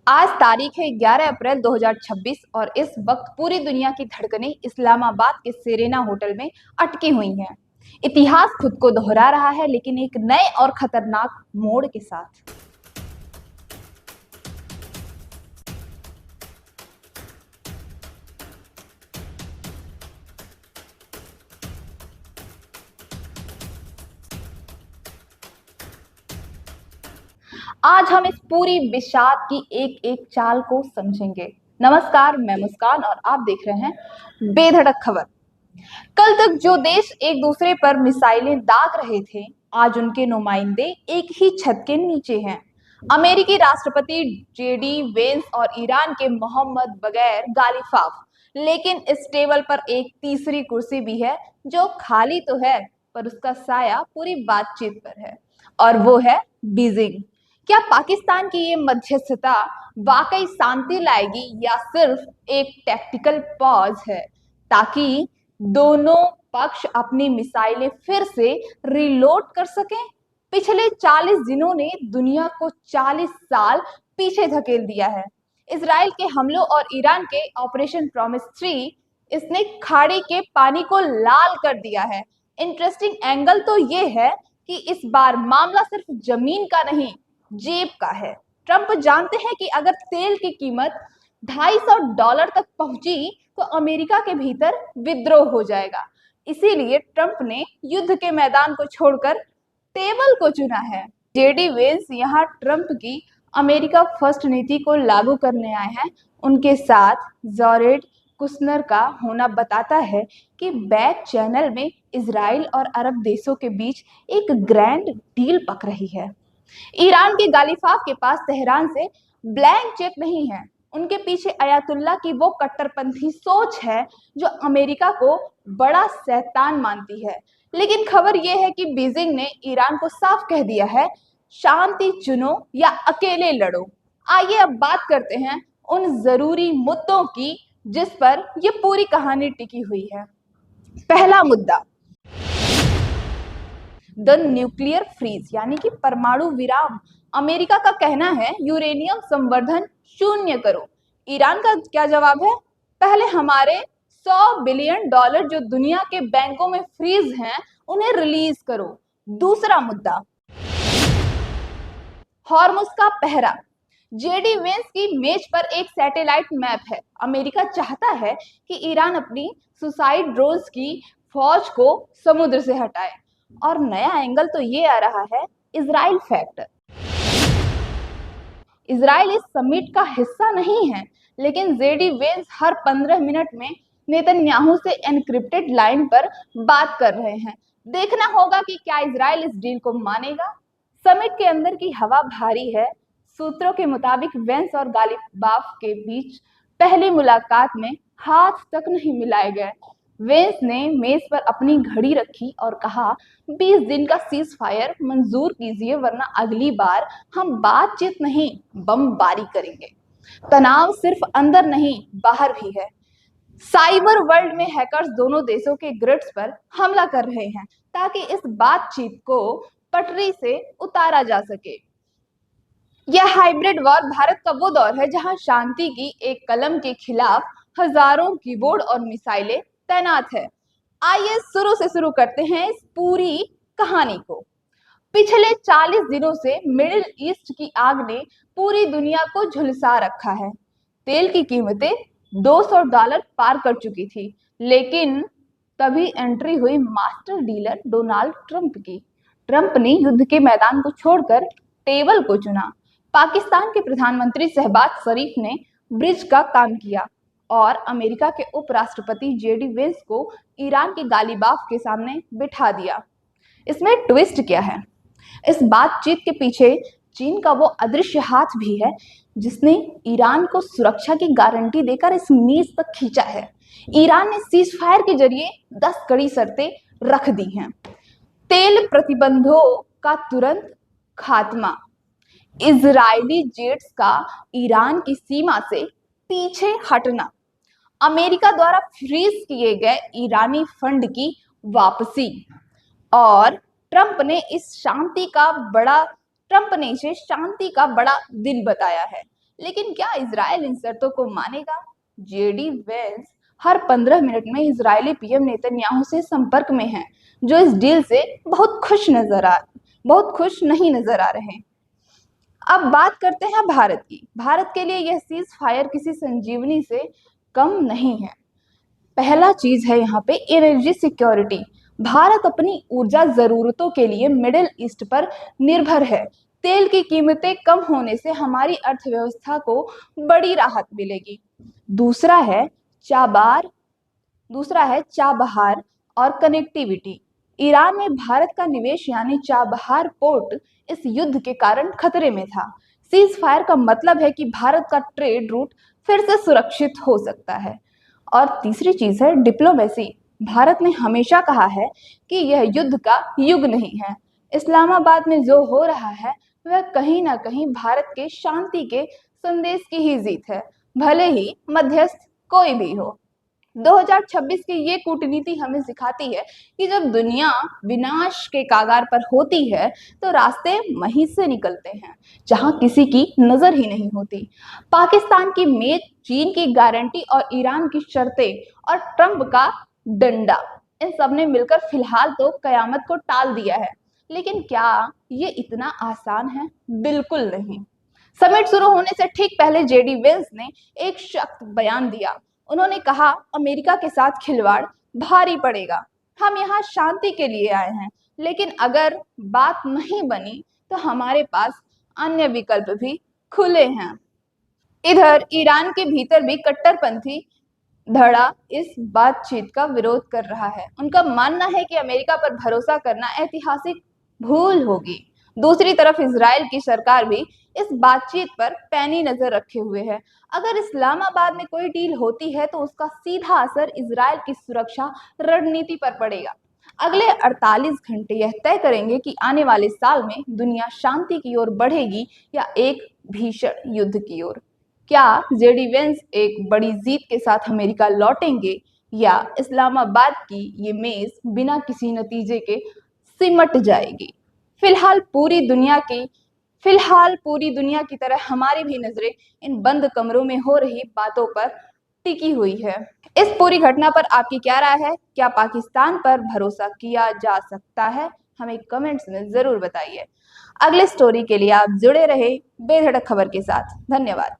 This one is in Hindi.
आज तारीख है 11 अप्रैल 2026 और इस वक्त पूरी दुनिया की धड़कनें इस्लामाबाद के सेरेना होटल में अटकी हुई हैं। इतिहास खुद को दोहरा रहा है, लेकिन एक नए और खतरनाक मोड़ के साथ। आज हम इस पूरी विषाद की एक एक चाल को समझेंगे। नमस्कार, मैं मुस्कान और आप देख रहे हैं बेधड़क खबर। कल तक जो देश एक दूसरे पर मिसाइलें दाग रहे थे, आज उनके नुमाइंदे एक ही छत के नीचे हैं। अमेरिकी राष्ट्रपति जेडी वेंस और ईरान के मोहम्मद बगैर गालिफाफ। लेकिन इस टेबल पर एक तीसरी कुर्सी भी है जो खाली तो है, पर उसका साया पूरी बातचीत पर है, और वो है बीजिंग। क्या पाकिस्तान की ये मध्यस्थता वाकई शांति लाएगी या सिर्फ एक टैक्टिकल पॉज है, ताकि दोनों पक्ष अपनी मिसाइलें फिर से रिलोड कर सकें? पिछले 40 दिनों ने दुनिया को 40 साल पीछे धकेल दिया है। इजराइल के हमलों और ईरान के ऑपरेशन प्रॉमिस 3, इसने खाड़ी के पानी को लाल कर दिया है। इंटरेस्टिंग एंगल तो ये है कि इस बार मामला सिर्फ जमीन का नहीं, जेब का है। ट्रंप जानते हैं कि अगर तेल की कीमत $250 तक पहुंची तो अमेरिका के भीतर विद्रोह हो जाएगा। इसीलिए ट्रंप ने युद्ध के मैदान को छोड़कर टेबल को चुना है। जेडी वेंस यहाँ ट्रंप की अमेरिका फर्स्ट नीति को लागू करने आए हैं। उनके साथ जॉरेड कुशनर का होना बताता है कि बैक चैनल में इजराइल और अरब देशों के बीच एक ग्रैंड डील पक रही है। ईरान के गालिफाफ के पास तेहरान से ब्लैंक चेक नहीं है। उनके पीछे अयातुल्ला की वो कट्टरपंथी सोच है जो अमेरिका को बड़ा शैतान मानती है। लेकिन खबर यह है कि बीजिंग ने ईरान को साफ कह दिया है, शांति चुनो या अकेले लड़ो। आइए अब बात करते हैं उन जरूरी मुद्दों की जिस पर यह पूरी कहानी टिकी हुई है। पहला मुद्दा, द न्यूक्लियर फ्रीज यानी कि परमाणु विराम। अमेरिका का कहना है यूरेनियम संवर्धन शून्य करो। ईरान का क्या जवाब है? पहले हमारे $100 बिलियन जो दुनिया के बैंकों में फ्रीज हैं, उन्हें रिलीज करो। दूसरा मुद्दा, हॉर्मुज का पहरा। जेडी वेंस की मेज पर एक सैटेलाइट मैप है। अमेरिका चाहता है कि ईरान अपनी सुसाइड ड्रोन्स की फौज को समुद्र से हटाए। और नया एंगल तो ये आ रहा है, इजराइल फैक्टर। इजराइल इस समिट का हिस्सा नहीं है, लेकिन जेडी वेंस हर 15 मिनट में नेतन्याहू से एनक्रिप्टेड लाइन पर बात कर रहे हैं। देखना होगा कि क्या इजराइल इस डील को मानेगा। समिट के अंदर की हवा भारी है। सूत्रों के मुताबिक वेंस और गालिबाफ के बीच पहली मुलाकात में हाथ तक नहीं मिलाए गए। वेंस ने मेज पर अपनी घड़ी रखी और कहा, 20 दिन का सीज फायर मंजूर कीजिए, वरना अगली बार हम बातचीत नहीं बमबारी करेंगे। तनाव सिर्फ अंदर नहीं, बाहर भी है। साइबर वर्ल्ड में हैकर्स दोनों देशों के ग्रिड्स पर हमला कर रहे हैं ताकि इस बातचीत को पटरी से उतारा जा सके। यह हाइब्रिड वॉर भारत का वो दौर है जहां शांति की एक कलम के खिलाफ हजारों कीबोर्ड और मिसाइलें तैनात है। आइए शुरू से शुरू करते हैं इस पूरी कहानी को। पिछले 40 दिनों से मिडिल ईस्ट की आग ने पूरी दुनिया को झुलसा रखा है। तेल की कीमतें $200 पार कर चुकी थी, लेकिन तभी एंट्री हुई मास्टर डीलर डोनाल्ड ट्रंप की। ट्रंप ने युद्ध के मैदान को छोड़कर टेबल को चुना। पाकिस्तान के प्रधानमंत्री शहबाज शरीफ ने ब्रिज का काम किया और अमेरिका के उपराष्ट्रपति जेडी वेंस को ईरान के गालिबाफ के सामने बिठा दिया। इसमें ट्विस्ट क्या है? इस बातचीत के पीछे चीन का वो अदृश्य हाथ भी है जिसने ईरान को सुरक्षा की गारंटी देकर इस मेज तक खींचा है। ईरान ने सीज फायर के जरिए 10 कड़ी शर्तें रख दी हैं। तेल प्रतिबंधों का तुरंत खात्मा, इजरायली जेट्स का ईरान की सीमा से पीछे हटना, अमेरिका द्वारा फ्रीज किए गए ईरानी फंड की वापसी, और ट्रंप ने इसे शांति का बड़ा दिल बताया है। लेकिन क्या इजराइल इन शर्तों को मानेगा? जेडी वेंस हर 15 मिनट में इजरायली पीएम नेतन्याहू से संपर्क में हैं, जो इस डील से बहुत खुश नहीं नजर आ रहे। अब बात करते हैं भारत की। भारत के लिए यह सीज फायर किसी संजीवनी से कम नहीं है। पहला चीज है यहाँ पे एनर्जी सिक्योरिटी। भारत अपनी ऊर्जा जरूरतों के लिए मिडिल ईस्ट पर निर्भर है। तेल की कीमतें कम होने से हमारी अर्थव्यवस्था को बड़ी राहत मिलेगी। दूसरा है चाबहार और कनेक्टिविटी। ईरान में भारत का निवेश यानी चाबहार पोर्ट इस युद्ध के कारण खतरे में था। सीज फायर का मतलब है कि भारत का ट्रेड रूट फिर से सुरक्षित हो सकता है। और तीसरी चीज है डिप्लोमेसी। भारत ने हमेशा कहा है कि यह युद्ध का युग नहीं है। इस्लामाबाद में जो हो रहा है वह कहीं ना कहीं भारत के शांति के संदेश की ही जीत है, भले ही मध्यस्थ कोई भी हो। 2026 की ये कूटनीति हमें सिखाती है कि जब दुनिया विनाश के कागार पर होती है तो रास्ते वहीं से निकलते हैं जहां किसी की नजर ही नहीं होती। पाकिस्तान की मेज, चीन की गारंटी और ईरान की शर्तें और ट्रंप का डंडा, इन सब ने मिलकर फिलहाल तो कयामत को टाल दिया है। लेकिन क्या ये इतना आसान है? बिल्कुल नहीं। समिट शुरू होने से ठीक पहले जेडी वेंस ने एक सख्त बयान दिया। उन्होंने कहा, अमेरिका के साथ खिलवाड़ भारी पड़ेगा। हम यहाँ शांति के लिए आए हैं, लेकिन अगर बात नहीं बनी तो हमारे पास अन्य विकल्प भी खुले हैं। इधर ईरान के भीतर भी कट्टरपंथी धड़ा इस बातचीत का विरोध कर रहा है। उनका मानना है कि अमेरिका पर भरोसा करना ऐतिहासिक भूल होगी। दूसरी तरफ इजराइल की सरकार भी इस बातचीत पर पैनी नजर रखे हुए है। अगर इस्लामाबाद में कोई डील होती है तो उसका सीधा असर इजराइल की सुरक्षा रणनीति पर पड़ेगा। अगले 48 घंटे यह तय करेंगे कि आने वाले साल में दुनिया शांति की ओर बढ़ेगी या एक भीषण युद्ध की ओर। क्या जेडी वेंस एक बड़ी जीत के साथ अमेरिका लौटेंगे या इस्लामाबाद की ये मेज बिना किसी नतीजे के सिमट जाएगी? फिलहाल पूरी दुनिया की तरह हमारी भी नजरें इन बंद कमरों में हो रही बातों पर टिकी हुई है। इस पूरी घटना पर आपकी क्या राय है? क्या पाकिस्तान पर भरोसा किया जा सकता है? हमें कमेंट्स में जरूर बताइए। अगले स्टोरी के लिए आप जुड़े रहे बेधड़क खबर के साथ। धन्यवाद।